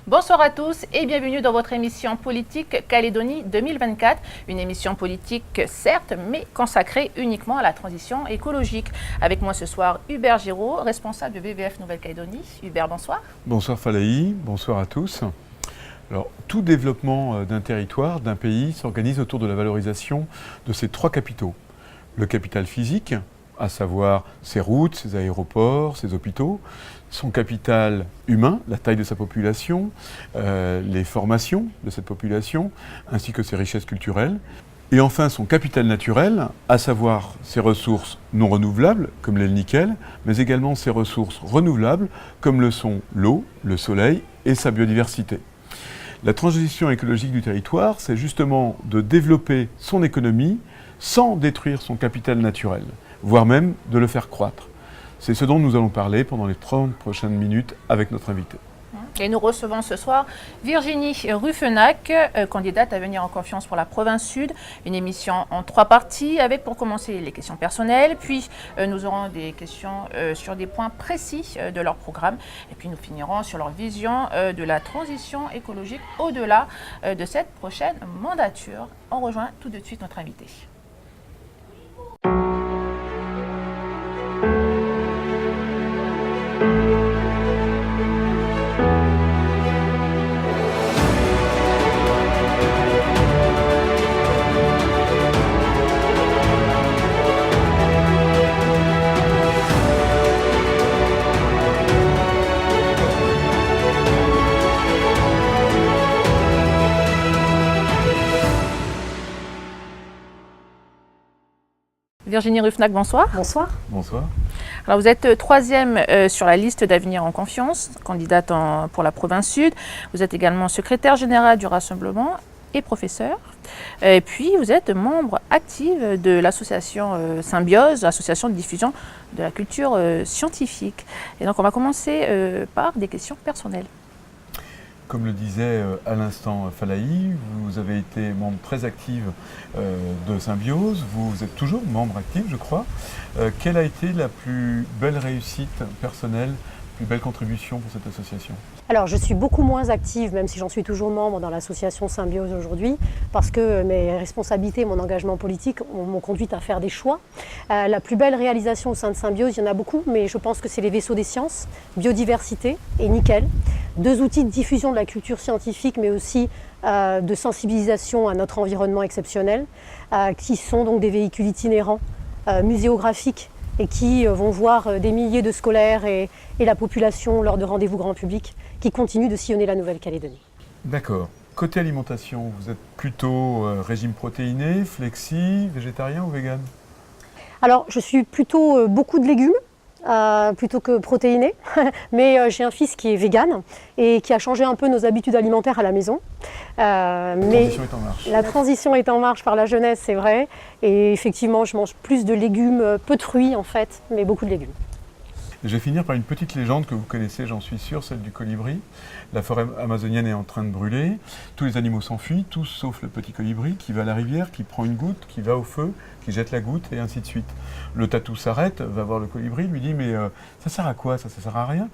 Bonsoir à tous et bienvenue dans votre émission politique Calédonie 2024. Une émission politique certes, mais consacrée uniquement à la transition écologique. Avec moi ce soir, Hubert Giraud, responsable de WWF Nouvelle-Calédonie. Hubert, bonsoir. Bonsoir Falaï, bonsoir à tous. Alors, tout développement d'un territoire, d'un pays, s'organise autour de la valorisation de ses trois capitaux. Le capital physique, à savoir ses routes, ses aéroports, ses hôpitaux. Son capital humain, la taille de sa population, les formations de cette population, ainsi que ses richesses culturelles. Et enfin, son capital naturel, à savoir ses ressources non renouvelables, comme l'est le nickel, mais également ses ressources renouvelables, comme le sont l'eau, le soleil et sa biodiversité. La transition écologique du territoire, c'est justement de développer son économie sans détruire son capital naturel, voire même de le faire croître. C'est ce dont nous allons parler pendant les 30 prochaines minutes avec notre invité. Et nous recevons ce soir Virginie Ruffenac, candidate à venir en confiance pour la province sud. Une émission en 3 parties avec pour commencer les questions personnelles, puis nous aurons des questions sur des points précis de leur programme et puis nous finirons sur leur vision de la transition écologique au-delà de cette prochaine mandature. On rejoint tout de suite notre invité. Virginie Ruffenac, bonsoir. Bonsoir. Bonsoir. Alors vous êtes troisième sur la liste d'Avenir en Confiance, candidate pour la province sud. Vous êtes également secrétaire générale du Rassemblement et professeur. Et puis vous êtes membre active de l'association Symbiose, l'association de diffusion de la culture scientifique. Et donc on va commencer par des questions personnelles. Comme le disait à l'instant Falaï, vous avez été membre très active de Symbiose, vous êtes toujours membre active, je crois. Quelle a été la plus belle réussite personnelle, la plus belle contribution pour cette association ? Alors je suis beaucoup moins active, même si j'en suis toujours membre dans l'association Symbiose aujourd'hui, parce que mes responsabilités, mon engagement politique m'ont conduite à faire des choix. La plus belle réalisation au sein de Symbiose, il y en a beaucoup, mais je pense que c'est les vaisseaux des sciences, biodiversité et nickel. 2 outils de diffusion de la culture scientifique, mais aussi de sensibilisation à notre environnement exceptionnel, qui sont donc des véhicules itinérants, muséographiques, et qui vont voir des milliers de scolaires et la population lors de rendez-vous grand public, qui continuent de sillonner la Nouvelle-Calédonie. D'accord. Côté alimentation, vous êtes plutôt régime protéiné, flexi, végétarien ou vegan ? Alors, je suis plutôt beaucoup de légumes, plutôt que protéiné, mais j'ai un fils qui est vegan et qui a changé un peu nos habitudes alimentaires à la maison. La transition est en marche. La transition est en marche par la jeunesse, c'est vrai, et effectivement, je mange plus de légumes, peu de fruits en fait, mais beaucoup de légumes. Je vais finir par une petite légende que vous connaissez, j'en suis sûr, celle du colibri. La forêt amazonienne est en train de brûler, tous les animaux s'enfuient, tous sauf le petit colibri qui va à la rivière, qui prend une goutte, qui va au feu, qui jette la goutte et ainsi de suite. Le tatou s'arrête, va voir le colibri, lui dit « mais ça sert à quoi ça sert à rien ?»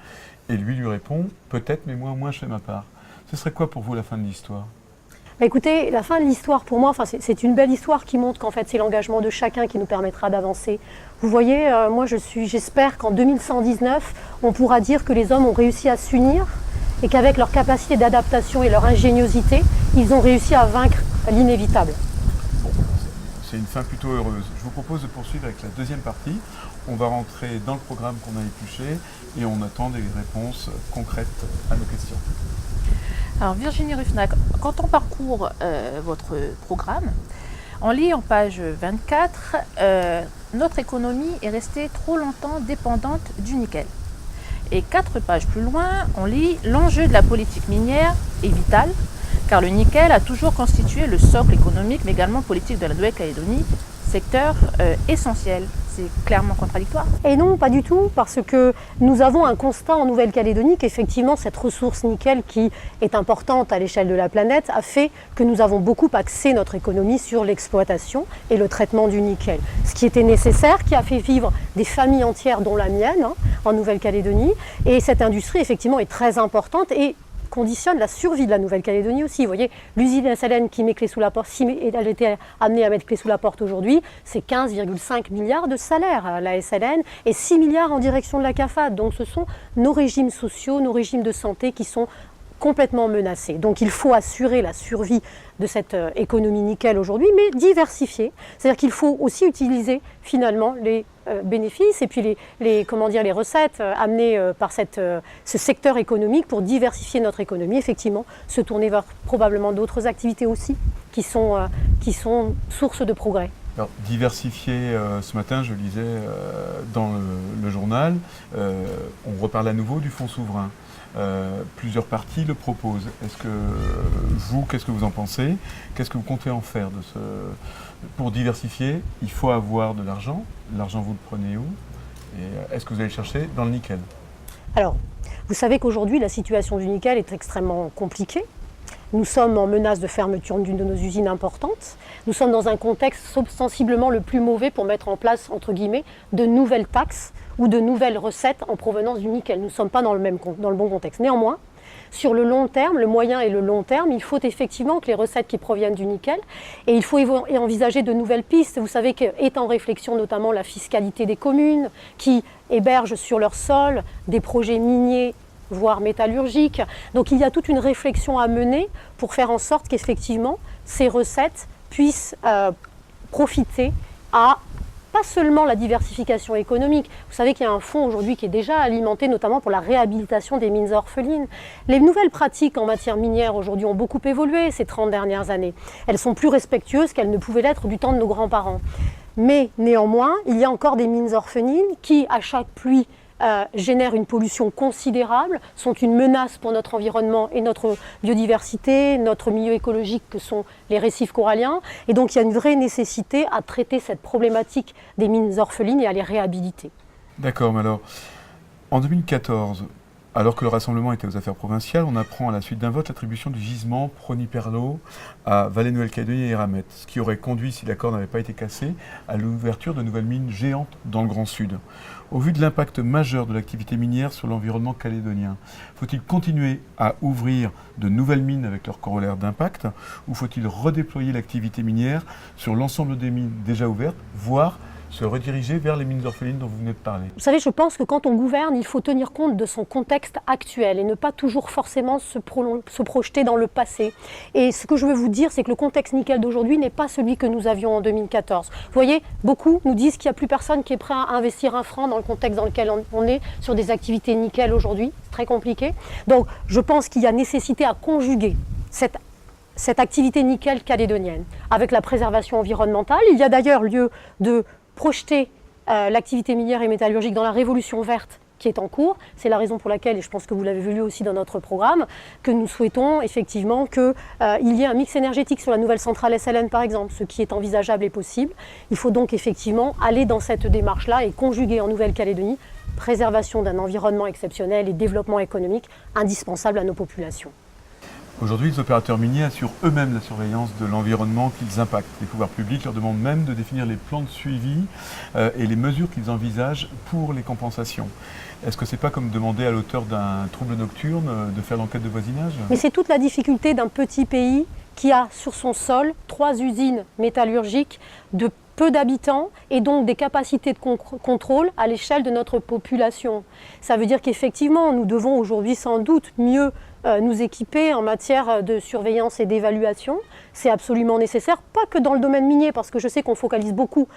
Et lui répond « peut-être, mais moi je fais ma part ». Ce serait quoi pour vous la fin de l'histoire ? Écoutez, la fin de l'histoire pour moi, c'est une belle histoire qui montre qu'en fait c'est l'engagement de chacun qui nous permettra d'avancer. Vous voyez, moi j'espère qu'en 2119, on pourra dire que les hommes ont réussi à s'unir et qu'avec leur capacité d'adaptation et leur ingéniosité, ils ont réussi à vaincre l'inévitable. Bon, c'est une fin plutôt heureuse. Je vous propose de poursuivre avec la deuxième partie. On va rentrer dans le programme qu'on a épluché et on attend des réponses concrètes à nos questions. Alors Virginie Ruffenac, quand on parcourt votre programme, on lit en page 24 notre économie est restée trop longtemps dépendante du nickel. Et 4 pages plus loin, on lit l'enjeu de la politique minière est vital, car le nickel a toujours constitué le socle économique, mais également politique de la Nouvelle-Calédonie, secteur essentiel. C'est clairement contradictoire. Et non, pas du tout, parce que nous avons un constat en Nouvelle-Calédonie qu'effectivement cette ressource nickel qui est importante à l'échelle de la planète a fait que nous avons beaucoup axé notre économie sur l'exploitation et le traitement du nickel. Ce qui était nécessaire, qui a fait vivre des familles entières, dont la mienne, en Nouvelle-Calédonie. Et cette industrie, effectivement, est très importante et conditionne la survie de la Nouvelle-Calédonie aussi. Vous voyez, l'usine SLN qui met clé sous la porte, si elle était amenée à mettre clé sous la porte aujourd'hui, c'est 15,5 milliards de salaires, la SLN, et 6 milliards en direction de la CAFAD. Donc ce sont nos régimes sociaux, nos régimes de santé qui sont complètement menacés. Donc il faut assurer la survie de cette économie nickel aujourd'hui, mais diversifier. C'est-à-dire qu'il faut aussi utiliser finalement les bénéfices et puis les recettes amenées par ce secteur économique pour diversifier notre économie, effectivement, se tourner vers probablement d'autres activités aussi qui sont source de progrès. Alors, diversifier, ce matin, je lisais dans le journal, on reparle à nouveau du fonds souverain. Plusieurs partis le proposent. Est-ce que vous, qu'est-ce que vous en pensez? Qu'est-ce que vous comptez en faire de ce... Pour diversifier, il faut avoir de l'argent. L'argent, vous le prenez où? Et est-ce que vous allez chercher dans le nickel? Alors, vous savez qu'aujourd'hui, la situation du nickel est extrêmement compliquée. Nous sommes en menace de fermeture d'une de nos usines importantes. Nous sommes dans un contexte sensiblement le plus mauvais pour mettre en place, entre guillemets, de nouvelles taxes ou de nouvelles recettes en provenance du nickel. Nous ne sommes pas dans le bon contexte. Néanmoins, sur le long terme, le moyen et le long terme, il faut effectivement que les recettes qui proviennent du nickel, et il faut envisager de nouvelles pistes. Vous savez qu'est en réflexion notamment la fiscalité des communes qui hébergent sur leur sol des projets miniers voire métallurgiques. Donc il y a toute une réflexion à mener pour faire en sorte qu'effectivement ces recettes puissent profiter à pas seulement la diversification économique. Vous savez qu'il y a un fonds aujourd'hui qui est déjà alimenté notamment pour la réhabilitation des mines orphelines. Les nouvelles pratiques en matière minière aujourd'hui ont beaucoup évolué ces 30 dernières années. Elles sont plus respectueuses qu'elles ne pouvaient l'être du temps de nos grands-parents. Mais néanmoins, il y a encore des mines orphelines qui, à chaque pluie, génèrent une pollution considérable, sont une menace pour notre environnement et notre biodiversité, notre milieu écologique que sont les récifs coralliens. Et donc il y a une vraie nécessité à traiter cette problématique des mines orphelines et à les réhabiliter. D'accord, mais alors, en 2014, alors que le rassemblement était aux affaires provinciales, on apprend à la suite d'un vote l'attribution du gisement Prony-Perlo à Vallée-Nouvelle-Calédonie et Eramet, ce qui aurait conduit, si l'accord n'avait pas été cassé, à l'ouverture de nouvelles mines géantes dans le Grand Sud. Au vu de l'impact majeur de l'activité minière sur l'environnement calédonien, faut-il continuer à ouvrir de nouvelles mines avec leur corollaire d'impact, ou faut-il redéployer l'activité minière sur l'ensemble des mines déjà ouvertes, voire se rediriger vers les mines orphelines dont vous venez de parler? Vous savez, je pense que quand on gouverne, il faut tenir compte de son contexte actuel et ne pas toujours forcément se projeter dans le passé. Et ce que je veux vous dire, c'est que le contexte nickel d'aujourd'hui n'est pas celui que nous avions en 2014. Vous voyez, beaucoup nous disent qu'il n'y a plus personne qui est prêt à investir un franc dans le contexte dans lequel on est sur des activités nickel aujourd'hui. C'est très compliqué. Donc, je pense qu'il y a nécessité à conjuguer cette activité nickel calédonienne avec la préservation environnementale. Il y a d'ailleurs lieu de projeter l'activité minière et métallurgique dans la révolution verte qui est en cours. C'est la raison pour laquelle, et je pense que vous l'avez vu aussi dans notre programme, que nous souhaitons effectivement qu'il y ait un mix énergétique sur la nouvelle centrale SLN par exemple, ce qui est envisageable et possible. Il faut donc effectivement aller dans cette démarche-là et conjuguer en Nouvelle-Calédonie préservation d'un environnement exceptionnel et développement économique indispensable à nos populations. Aujourd'hui, les opérateurs miniers assurent eux-mêmes la surveillance de l'environnement qu'ils impactent. Les pouvoirs publics leur demandent même de définir les plans de suivi et les mesures qu'ils envisagent pour les compensations. Est-ce que c'est pas comme demander à l'auteur d'un trouble nocturne de faire l'enquête de voisinage? Mais c'est toute la difficulté d'un petit pays qui a sur son sol 3 usines métallurgiques de peu d'habitants et donc des capacités de contrôle à l'échelle de notre population. Ça veut dire qu'effectivement, nous devons aujourd'hui sans doute mieux nous équiper en matière de surveillance et d'évaluation. C'est absolument nécessaire, pas que dans le domaine minier, parce que je sais qu'on focalise beaucoup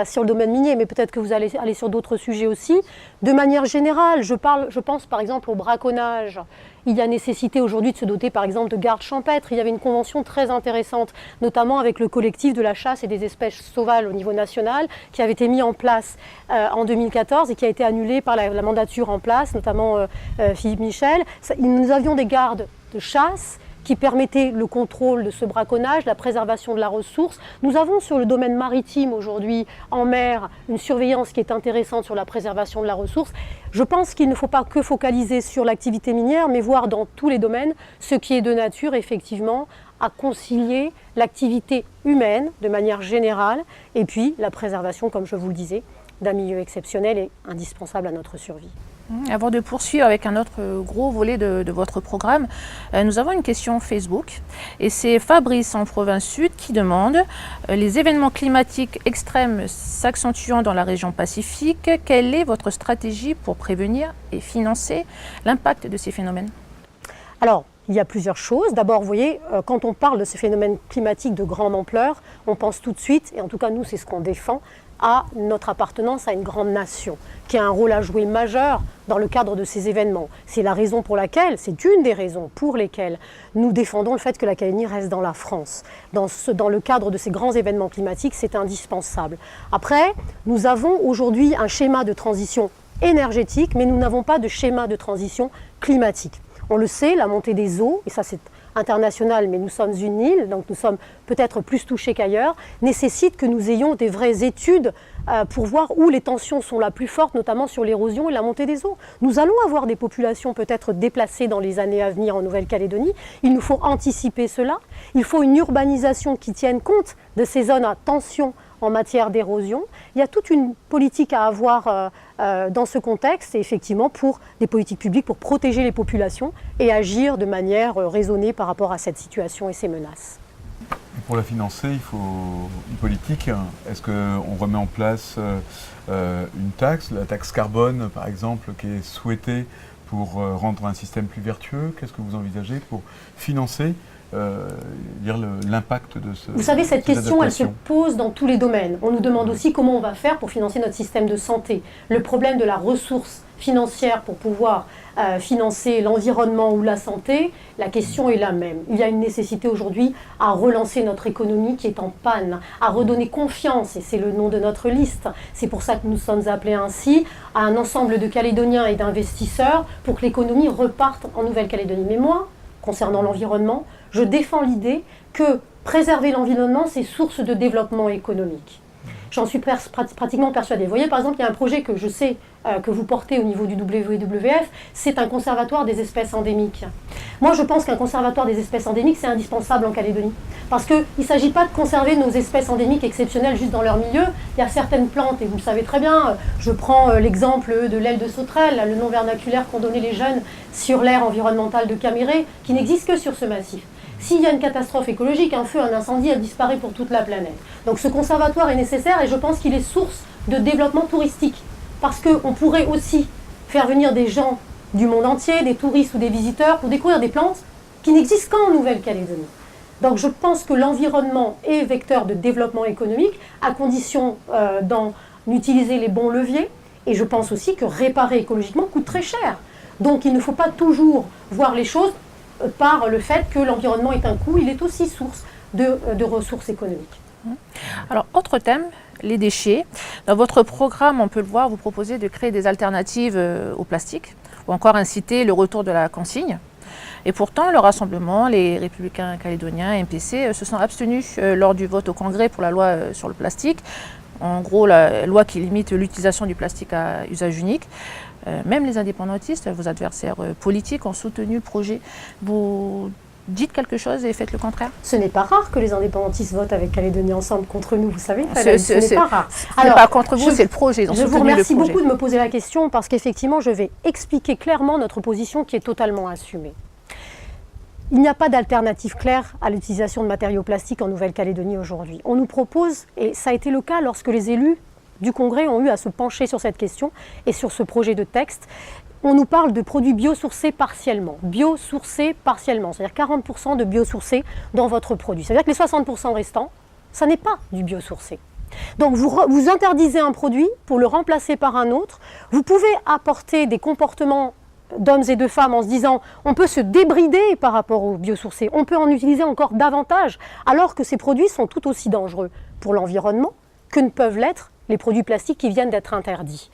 sur le domaine minier, mais peut-être que vous allez aller sur d'autres sujets aussi. De manière générale, je pense par exemple au braconnage. Il y a nécessité aujourd'hui de se doter par exemple de gardes champêtres. Il y avait une convention très intéressante, notamment avec le collectif de la chasse et des espèces sauvages au niveau national, qui avait été mis en place en 2014 et qui a été annulé par la mandature en place, notamment Philippe Michel. Nous avions des gardes de chasse qui permettaient le contrôle de ce braconnage, la préservation de la ressource. Nous avons sur le domaine maritime aujourd'hui, en mer, une surveillance qui est intéressante sur la préservation de la ressource. Je pense qu'il ne faut pas que focaliser sur l'activité minière, mais voir dans tous les domaines ce qui est de nature, effectivement, à concilier l'activité humaine de manière générale et puis la préservation, comme je vous le disais, d'un milieu exceptionnel et indispensable à notre survie. Avant de poursuivre avec un autre gros volet de votre programme, nous avons une question Facebook et c'est Fabrice en province sud qui demande les événements climatiques extrêmes s'accentuant dans la région Pacifique, quelle est votre stratégie pour prévenir et financer l'impact de ces phénomènes? Alors, il y a plusieurs choses. D'abord, vous voyez, quand on parle de ces phénomènes climatiques de grande ampleur, on pense tout de suite, et en tout cas nous c'est ce qu'on défend, à notre appartenance à une grande nation, qui a un rôle à jouer majeur dans le cadre de ces événements. C'est la raison pour laquelle, c'est une des raisons pour lesquelles nous défendons le fait que la Calédonie reste dans la France. Dans le cadre de ces grands événements climatiques, c'est indispensable. Après, nous avons aujourd'hui un schéma de transition énergétique, mais nous n'avons pas de schéma de transition climatique. On le sait, la montée des eaux, et ça c'est international, mais nous sommes une île, donc nous sommes peut-être plus touchés qu'ailleurs, nécessite que nous ayons des vraies études pour voir où les tensions sont la plus fortes, notamment sur l'érosion et la montée des eaux. Nous allons avoir des populations peut-être déplacées dans les années à venir en Nouvelle-Calédonie. Il nous faut anticiper cela. Il faut une urbanisation qui tienne compte de ces zones à tension en matière d'érosion. Il y a toute une politique à avoir dans ce contexte, et effectivement pour des politiques publiques pour protéger les populations et agir de manière raisonnée par rapport à cette situation et ces menaces. Et pour la financer, il faut une politique. Est-ce qu'on remet en place une taxe, la taxe carbone par exemple, qui est souhaitée pour rendre un système plus vertueux? Qu'est-ce que vous envisagez pour financer l'impact de ce... Vous savez, cette question, elle se pose dans tous les domaines. On nous demande aussi comment on va faire pour financer notre système de santé. Le problème de la ressource financière pour pouvoir financer l'environnement ou la santé, la question est la même. Il y a une nécessité aujourd'hui à relancer notre économie qui est en panne, à redonner confiance, et c'est le nom de notre liste. C'est pour ça que nous sommes appelés ainsi à un ensemble de Calédoniens et d'investisseurs pour que l'économie reparte en Nouvelle-Calédonie. Mais moi, concernant l'environnement, je défends l'idée que préserver l'environnement, c'est source de développement économique. J'en suis pratiquement persuadée. Vous voyez, par exemple, il y a un projet que je sais que vous portez au niveau du WWF, c'est un conservatoire des espèces endémiques. Moi, je pense qu'un conservatoire des espèces endémiques, c'est indispensable en Calédonie. Parce qu'il ne s'agit pas de conserver nos espèces endémiques exceptionnelles juste dans leur milieu. Il y a certaines plantes, et vous le savez très bien, je prends l'exemple de l'aile de sauterelle, le nom vernaculaire qu'ont donné les jeunes sur l'aire environnementale de Caméré, qui n'existe que sur ce massif. S'il y a une catastrophe écologique, un feu, un incendie, elle disparaît pour toute la planète. Donc ce conservatoire est nécessaire et je pense qu'il est source de développement touristique. Parce qu'on pourrait aussi faire venir des gens du monde entier, des touristes ou des visiteurs, pour découvrir des plantes qui n'existent qu'en Nouvelle-Calédonie. Donc je pense que l'environnement est vecteur de développement économique, à condition d'en utiliser les bons leviers. Et je pense aussi que réparer écologiquement coûte très cher. Donc il ne faut pas toujours voir les choses par le fait que l'environnement est un coût, il est aussi source de ressources économiques. Alors, autre thème, les déchets. Dans votre programme, on peut le voir, vous proposez de créer des alternatives au plastique ou encore inciter le retour de la consigne. Et pourtant, le Rassemblement, les Républicains calédoniens, MPC, se sont abstenus lors du vote au Congrès pour la loi sur le plastique. En gros, la loi qui limite l'utilisation du plastique à usage unique. Même les indépendantistes, vos adversaires politiques, ont soutenu le projet. Vous dites quelque chose et faites le contraire? Ce n'est pas rare que les indépendantistes votent avec Calédonie Ensemble contre nous, vous savez. Ce n'est pas rare. Ce n'est pas contre vous, c'est le projet. Je vous remercie beaucoup de me poser la question parce qu'effectivement, je vais expliquer clairement notre position qui est totalement assumée. Il n'y a pas d'alternative claire à l'utilisation de matériaux plastiques en Nouvelle-Calédonie aujourd'hui. On nous propose, et ça a été le cas lorsque les élus du Congrès ont eu à se pencher sur cette question et sur ce projet de texte, on nous parle de produits biosourcés partiellement. Biosourcés partiellement, c'est-à-dire 40% de biosourcés dans votre produit. C'est-à-dire que les 60% restants, ça n'est pas du biosourcé. Donc vous interdisez un produit pour le remplacer par un autre. Vous pouvez apporter des comportements d'hommes et de femmes en se disant on peut se débrider par rapport aux biosourcés, on peut en utiliser encore davantage, alors que ces produits sont tout aussi dangereux pour l'environnement que ne peuvent l'être les produits plastiques qui viennent d'être interdits.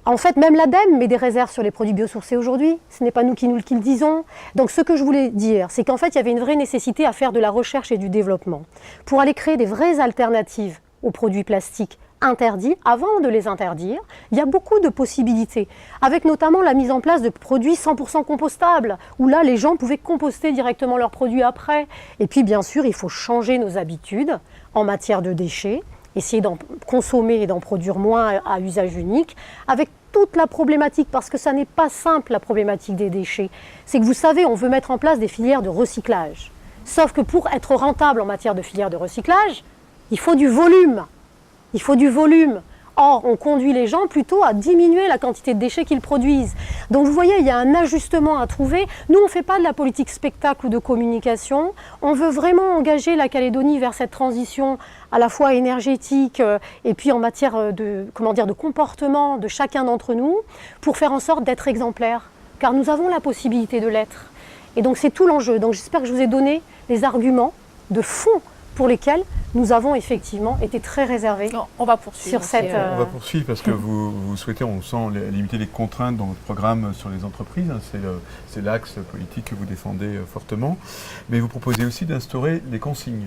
En fait, même l'ADEME met des réserves sur les produits biosourcés aujourd'hui. Ce n'est pas nous qui le disons. Donc ce que je voulais dire, c'est qu'en fait, il y avait une vraie nécessité à faire de la recherche et du développement pour aller créer des vraies alternatives aux produits plastiques interdits. Avant de les interdire, il y a beaucoup de possibilités, avec notamment la mise en place de produits 100% compostables, où là, les gens pouvaient composter directement leurs produits après. Et puis, bien sûr, il faut changer nos habitudes en matière de déchets, essayer d'en consommer et d'en produire moins à usage unique, avec toute la problématique, parce que ça n'est pas simple la problématique des déchets. C'est que vous savez, on veut mettre en place des filières de recyclage. Sauf que pour être rentable en matière de filière de recyclage, il faut du volume. Il faut du volume. Or, on conduit les gens plutôt à diminuer la quantité de déchets qu'ils produisent. Donc vous voyez, il y a un ajustement à trouver. Nous, on ne fait pas de la politique spectacle ou de communication. On veut vraiment engager la Calédonie vers cette transition à la fois énergétique et puis en matière de comportement de chacun d'entre nous pour faire en sorte d'être exemplaires. Car nous avons la possibilité de l'être. Et donc c'est tout l'enjeu. Donc j'espère que je vous ai donné les arguments de fond pour lesquels nous avons effectivement été très réservés. On va poursuivre. On va poursuivre parce que vous souhaitez, on sent, limiter les contraintes dans votre programme sur les entreprises. C'est l'axe politique que vous défendez fortement. Mais vous proposez aussi d'instaurer les consignes.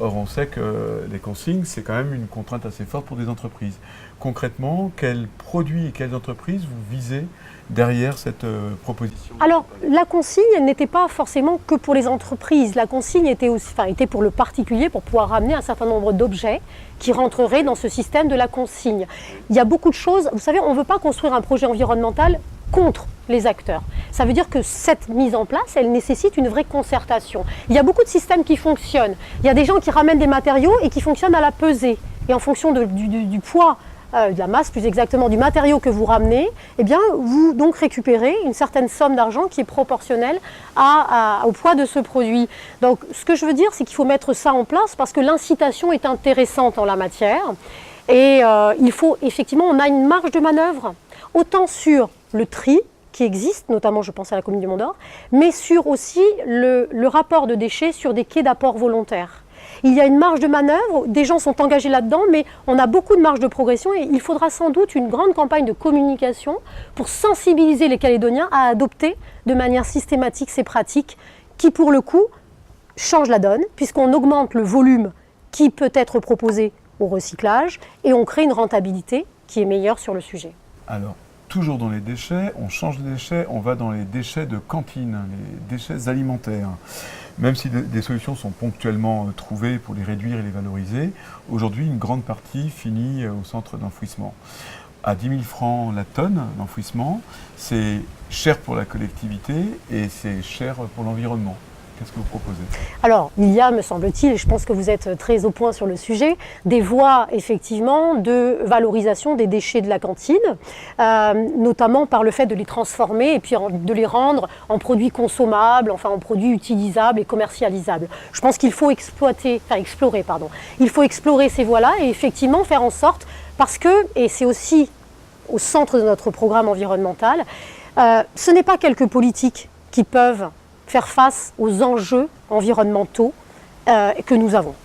Or, on sait que les consignes, c'est quand même une contrainte assez forte pour des entreprises. Concrètement, quels produits et quelles entreprises vous visez derrière cette proposition? Alors, la consigne, elle n'était pas forcément que pour les entreprises. La consigne était pour le particulier, pour pouvoir ramener un certain nombre d'objets qui rentreraient dans ce système de la consigne. Il y a beaucoup de choses. Vous savez, on ne veut pas construire un projet environnemental contre les acteurs. Ça veut dire que cette mise en place, elle nécessite une vraie concertation. Il y a beaucoup de systèmes qui fonctionnent. Il y a des gens qui ramènent des matériaux et qui fonctionnent à la pesée. Et en fonction du poids, de la masse plus exactement, du matériau que vous ramenez, eh bien, vous donc récupérez une certaine somme d'argent qui est proportionnelle au poids de ce produit. Donc ce que je veux dire, c'est qu'il faut mettre ça en place parce que l'incitation est intéressante en la matière. Et il faut effectivement, on a une marge de manœuvre, autant sur le tri qui existe, notamment je pense à la commune du Mont-d'Or, mais sur aussi le rapport de déchets sur des quais d'apport volontaires. Il y a une marge de manœuvre, des gens sont engagés là-dedans, mais on a beaucoup de marge de progression et il faudra sans doute une grande campagne de communication pour sensibiliser les Calédoniens à adopter de manière systématique ces pratiques qui, pour le coup, changent la donne, puisqu'on augmente le volume qui peut être proposé au recyclage et on crée une rentabilité qui est meilleure sur le sujet. Alors, toujours dans les déchets, on change de déchets, on va dans les déchets de cantine, les déchets alimentaires. Même si des solutions sont ponctuellement trouvées pour les réduire et les valoriser, aujourd'hui, une grande partie finit au centre d'enfouissement. À 10 000 francs la tonne d'enfouissement, c'est cher pour la collectivité et c'est cher pour l'environnement. Qu'est-ce que vous proposez? Alors, il y a, me semble-t-il, et je pense que vous êtes très au point sur le sujet, des voies effectivement de valorisation des déchets de la cantine, notamment par le fait de les transformer et puis de les rendre en produits consommables, enfin en produits utilisables et commercialisables. Je pense qu'il faut explorer ces voies-là et effectivement faire en sorte, parce que, et c'est aussi au centre de notre programme environnemental, ce n'est pas quelques politiques qui peuvent faire face aux enjeux environnementaux que nous avons.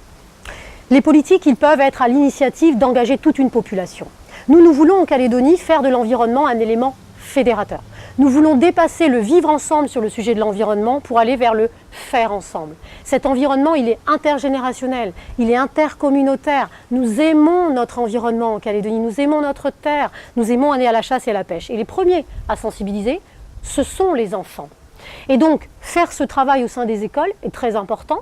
Les politiques, ils peuvent être à l'initiative d'engager toute une population. Nous voulons en Calédonie faire de l'environnement un élément fédérateur. Nous voulons dépasser le vivre ensemble sur le sujet de l'environnement pour aller vers le faire ensemble. Cet environnement, il est intergénérationnel, il est intercommunautaire. Nous aimons notre environnement en Calédonie, nous aimons notre terre, nous aimons aller à la chasse et à la pêche. Et les premiers à sensibiliser, ce sont les enfants. Et donc, faire ce travail au sein des écoles est très important.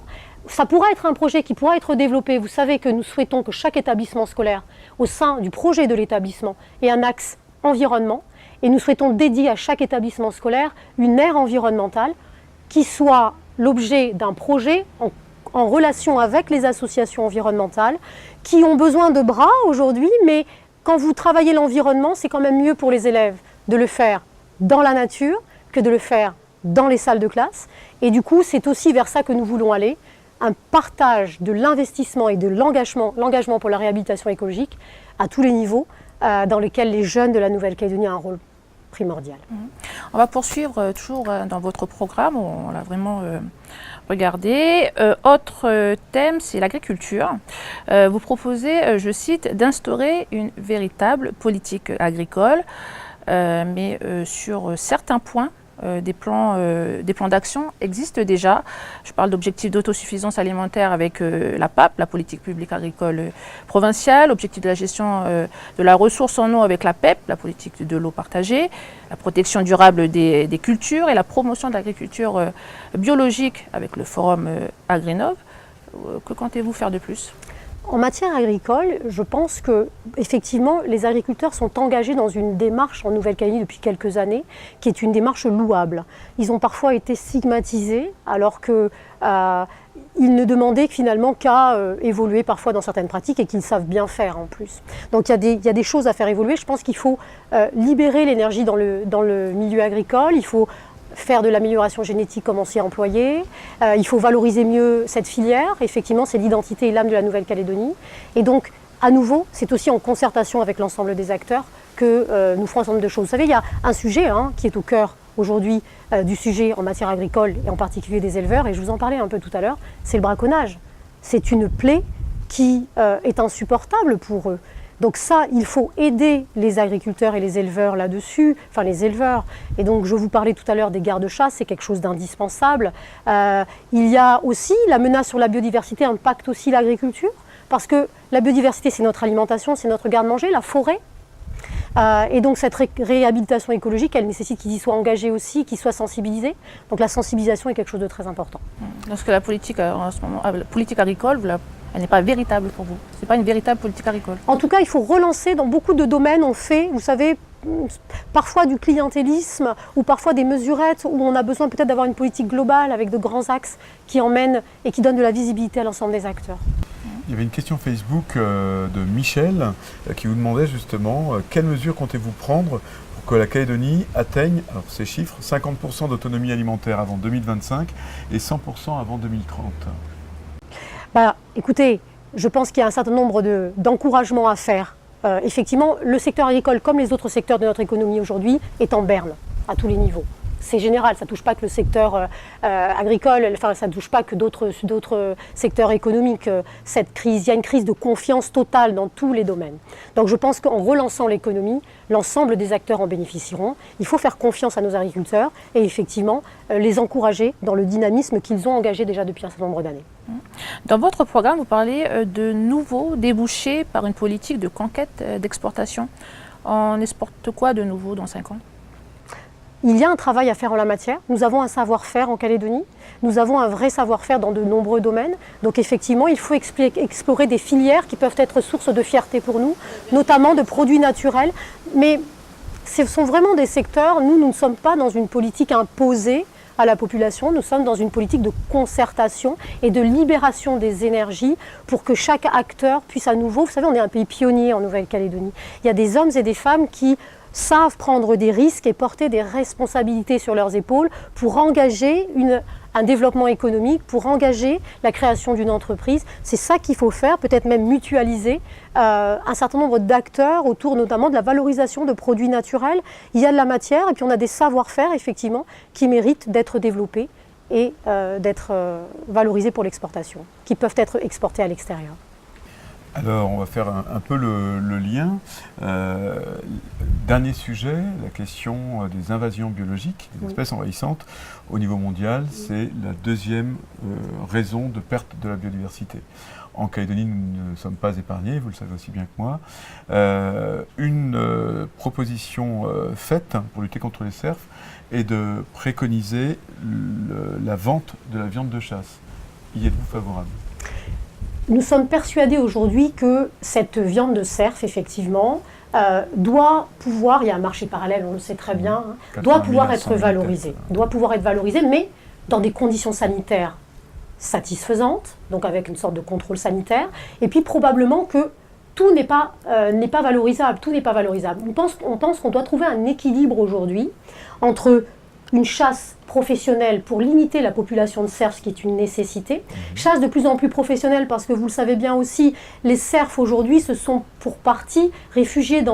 Ça pourra être un projet qui pourra être développé. Vous savez que nous souhaitons que chaque établissement scolaire, au sein du projet de l'établissement, ait un axe environnement. Et nous souhaitons dédier à chaque établissement scolaire une aire environnementale qui soit l'objet d'un projet en relation avec les associations environnementales qui ont besoin de bras aujourd'hui, mais quand vous travaillez l'environnement, c'est quand même mieux pour les élèves de le faire dans la nature que de le faire dans les salles de classe. Et du coup, c'est aussi vers ça que nous voulons aller, un partage de l'investissement et de l'engagement pour la réhabilitation écologique à tous les niveaux, dans lesquels les jeunes de la Nouvelle-Calédonie ont un rôle primordial. On va poursuivre toujours dans votre programme, on l'a vraiment regardé. Autre thème, c'est l'agriculture. Vous proposez, je cite, d'instaurer une véritable politique agricole, mais sur certains points, des plans d'action existent déjà. Je parle d'objectifs d'autosuffisance alimentaire avec la PAP, la politique publique agricole provinciale, objectif de la gestion de la ressource en eau avec la PEP, la politique de l'eau partagée, la protection durable des cultures et la promotion de l'agriculture biologique avec le forum Agrinov. Que comptez-vous faire de plus ? En matière agricole, je pense que effectivement, les agriculteurs sont engagés dans une démarche en Nouvelle-Calédonie depuis quelques années, qui est une démarche louable. Ils ont parfois été stigmatisés, alors que ils ne demandaient finalement qu'à évoluer parfois dans certaines pratiques et qu'ils savent bien faire en plus. Donc il y a des choses à faire évoluer. Je pense qu'il faut libérer l'énergie dans le milieu agricole. Il faut faire de l'amélioration génétique, commencer à employer. Il faut valoriser mieux cette filière. Effectivement, c'est l'identité et l'âme de la Nouvelle-Calédonie. Et donc, à nouveau, c'est aussi en concertation avec l'ensemble des acteurs que nous ferons un certain nombre de choses. Vous savez, il y a un sujet qui est au cœur aujourd'hui du sujet en matière agricole et en particulier des éleveurs, et je vous en parlais un peu tout à l'heure, c'est le braconnage. C'est une plaie qui est insupportable pour eux. Donc ça, il faut aider les agriculteurs et les éleveurs là-dessus, enfin les éleveurs. Et donc je vous parlais tout à l'heure des gardes-chasse, c'est quelque chose d'indispensable. Il y a aussi la menace sur la biodiversité impacte aussi l'agriculture, parce que la biodiversité c'est notre alimentation, c'est notre garde-manger, la forêt. Et donc cette réhabilitation écologique, elle nécessite qu'ils y soient engagés aussi, qu'ils soient sensibilisés. Donc la sensibilisation est quelque chose de très important. Lorsque la politique, en ce moment, la politique agricole, elle n'est pas véritable pour vous. Ce n'est pas une véritable politique agricole. En tout cas, il faut relancer dans beaucoup de domaines. On fait, vous savez, parfois du clientélisme ou parfois des mesurettes où on a besoin peut-être d'avoir une politique globale avec de grands axes qui emmènent et qui donnent de la visibilité à l'ensemble des acteurs. Il y avait une question Facebook de Michel qui vous demandait justement quelles mesures comptez-vous prendre pour que la Calédonie atteigne, alors ces chiffres, 50% d'autonomie alimentaire avant 2025 et 100% avant 2030. Écoutez, je pense qu'il y a un certain nombre d'encouragements à faire. Effectivement, le secteur agricole, comme les autres secteurs de notre économie aujourd'hui, est en berne à tous les niveaux. C'est général, ça ne touche pas que le secteur agricole, enfin, ça ne touche pas que d'autres secteurs économiques. Cette crise, il y a une crise de confiance totale dans tous les domaines. Donc je pense qu'en relançant l'économie, l'ensemble des acteurs en bénéficieront. Il faut faire confiance à nos agriculteurs et effectivement les encourager dans le dynamisme qu'ils ont engagé déjà depuis un certain nombre d'années. Dans votre programme, vous parlez de nouveaux débouchés par une politique de conquête d'exportation. On exporte quoi de nouveau dans 5 ans ? Il y a un travail à faire en la matière. Nous avons un savoir-faire en Calédonie. Nous avons un vrai savoir-faire dans de nombreux domaines. Donc effectivement, il faut explorer des filières qui peuvent être source de fierté pour nous, notamment de produits naturels. Mais ce sont vraiment des secteurs, nous ne sommes pas dans une politique imposée à la population, nous sommes dans une politique de concertation et de libération des énergies pour que chaque acteur puisse à nouveau, vous savez, on est un pays pionnier en Nouvelle-Calédonie. Il y a des hommes et des femmes qui savent prendre des risques et porter des responsabilités sur leurs épaules pour engager un développement économique, pour engager la création d'une entreprise. C'est ça qu'il faut faire, peut-être même mutualiser un certain nombre d'acteurs autour notamment de la valorisation de produits naturels. Il y a de la matière et puis on a des savoir-faire effectivement qui méritent d'être développés et d'être valorisés pour l'exportation, qui peuvent être exportés à l'extérieur. Alors, on va faire un peu le lien. Dernier sujet, la question des invasions biologiques, des espèces envahissantes au niveau mondial, c'est la deuxième raison de perte de la biodiversité. En Calédonie, nous ne sommes pas épargnés, vous le savez aussi bien que moi. Une proposition faite pour lutter contre les cerfs est de préconiser la vente de la viande de chasse. Y êtes-vous favorable ? Nous sommes persuadés aujourd'hui que cette viande de cerf, effectivement, doit pouvoir, il y a un marché parallèle, on le sait très bien, doit pouvoir être valorisée. Doit pouvoir être valorisée, mais dans des conditions sanitaires satisfaisantes, donc avec une sorte de contrôle sanitaire, et puis probablement que tout n'est pas valorisable. Tout n'est pas valorisable. On pense qu'on doit trouver un équilibre aujourd'hui entre une chasse professionnelle pour limiter la population de cerfs, ce qui est une nécessité. Chasse de plus en plus professionnelle parce que vous le savez bien aussi, les cerfs aujourd'hui se sont pour partie réfugiés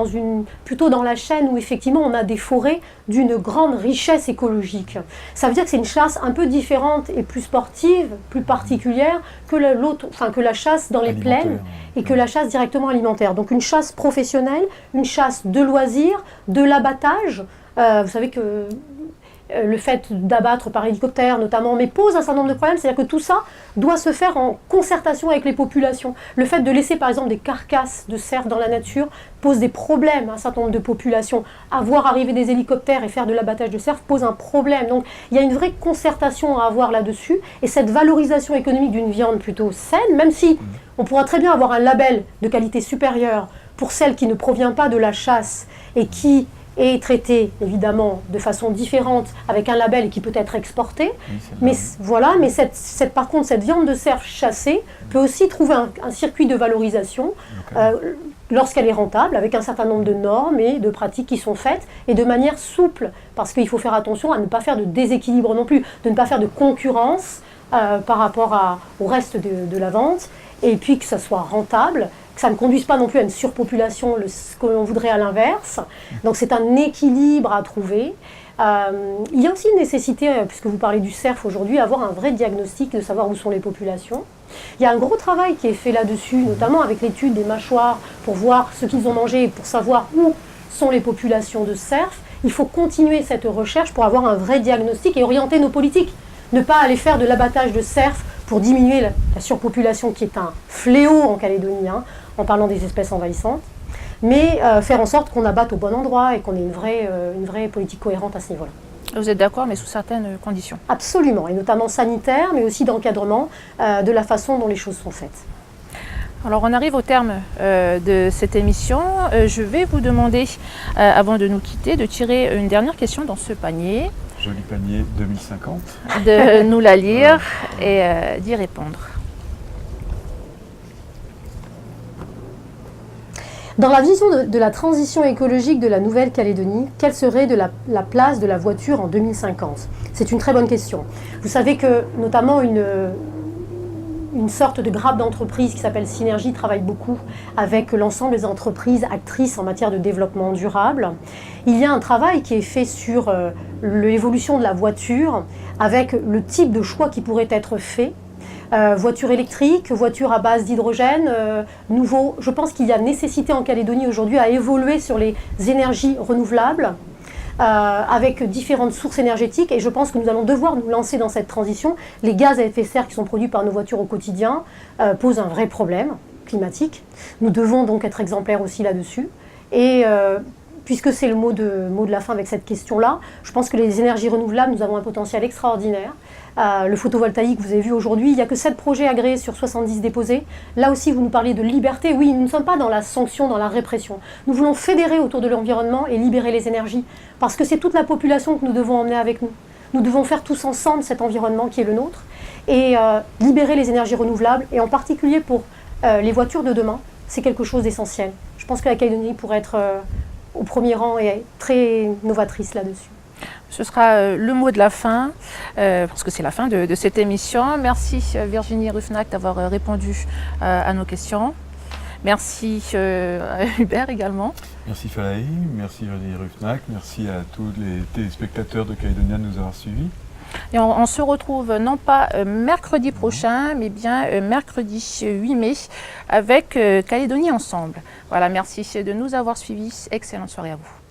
plutôt dans la chaîne où effectivement on a des forêts d'une grande richesse écologique. Ça veut dire que c'est une chasse un peu différente et plus sportive, plus particulière que la chasse dans les plaines et que la chasse directement alimentaire. Donc une chasse professionnelle, une chasse de loisirs, de l'abattage. Vous savez que le fait d'abattre par hélicoptère notamment, mais pose un certain nombre de problèmes. C'est-à-dire que tout ça doit se faire en concertation avec les populations. Le fait de laisser par exemple des carcasses de cerfs dans la nature pose des problèmes à un certain nombre de populations. Voir arriver des hélicoptères et faire de l'abattage de cerfs pose un problème. Donc il y a une vraie concertation à avoir là-dessus. Et cette valorisation économique d'une viande plutôt saine, même si on pourra très bien avoir un label de qualité supérieure pour celle qui ne provient pas de la chasse et qui est traitée évidemment de façon différente avec un label et qui peut être exportée. Mais voilà, mais par contre cette viande de cerf chassée peut aussi trouver un circuit de valorisation lorsqu'elle est rentable, avec un certain nombre de normes et de pratiques qui sont faites et de manière souple, parce qu'il faut faire attention à ne pas faire de déséquilibre non plus, de ne pas faire de concurrence par rapport au reste de la vente, et puis que ça soit rentable, que ça ne conduise pas non plus à une surpopulation, ce que l'on voudrait à l'inverse. Donc c'est un équilibre à trouver. Il y a aussi une nécessité, puisque vous parlez du cerf aujourd'hui, avoir un vrai diagnostic de savoir où sont les populations. Il y a un gros travail qui est fait là-dessus, notamment avec l'étude des mâchoires, pour voir ce qu'ils ont mangé, pour savoir où sont les populations de cerfs. Il faut continuer cette recherche pour avoir un vrai diagnostic et orienter nos politiques. Ne pas aller faire de l'abattage de cerfs pour diminuer la surpopulation qui est un fléau en Calédonie, en parlant des espèces envahissantes, mais faire en sorte qu'on abatte au bon endroit et qu'on ait une vraie politique cohérente à ce niveau-là. Vous êtes d'accord, mais sous certaines conditions? Absolument, et notamment sanitaires, mais aussi d'encadrement de la façon dont les choses sont faites. Alors on arrive au terme de cette émission. Je vais vous demander, avant de nous quitter, de tirer une dernière question dans ce panier. Joli panier 2050. De nous la lire et d'y répondre. Dans la vision de la transition écologique de la Nouvelle-Calédonie, quelle serait la place de la voiture en 2050? C'est une très bonne question. Vous savez que notamment une sorte de grappe d'entreprise qui s'appelle Synergie travaille beaucoup avec l'ensemble des entreprises actrices en matière de développement durable. Il y a un travail qui est fait sur l'évolution de la voiture avec le type de choix qui pourrait être fait. Voiture électrique, voiture à base d'hydrogène, nouveau. Je pense qu'il y a nécessité en Calédonie aujourd'hui à évoluer sur les énergies renouvelables avec différentes sources énergétiques, et je pense que nous allons devoir nous lancer dans cette transition. Les gaz à effet de serre qui sont produits par nos voitures au quotidien posent un vrai problème climatique. Nous devons donc être exemplaires aussi là-dessus. Et puisque c'est le mot de la fin avec cette question-là, je pense que les énergies renouvelables, nous avons un potentiel extraordinaire. Le photovoltaïque, vous avez vu aujourd'hui, il n'y a que 7 projets agréés sur 70 déposés. Là aussi, vous nous parlez de liberté. Oui, nous ne sommes pas dans la sanction, dans la répression. Nous voulons fédérer autour de l'environnement et libérer les énergies, parce que c'est toute la population que nous devons emmener avec nous. Nous devons faire tous ensemble cet environnement qui est le nôtre et libérer les énergies renouvelables, et en particulier pour les voitures de demain, c'est quelque chose d'essentiel. Je pense que la Calédonie pourrait être au premier rang et très novatrice là-dessus. Ce sera le mot de la fin, parce que c'est la fin de cette émission. Merci Virginie Ruffnack d'avoir répondu à nos questions. Merci à Hubert également. Merci Falaï, merci Virginie Ruffnack, merci à tous les téléspectateurs de Calédonia de nous avoir suivis. Et on se retrouve non pas mercredi prochain, mais bien mercredi 8 mai avec Calédonie Ensemble. Voilà, merci de nous avoir suivis. Excellente soirée à vous.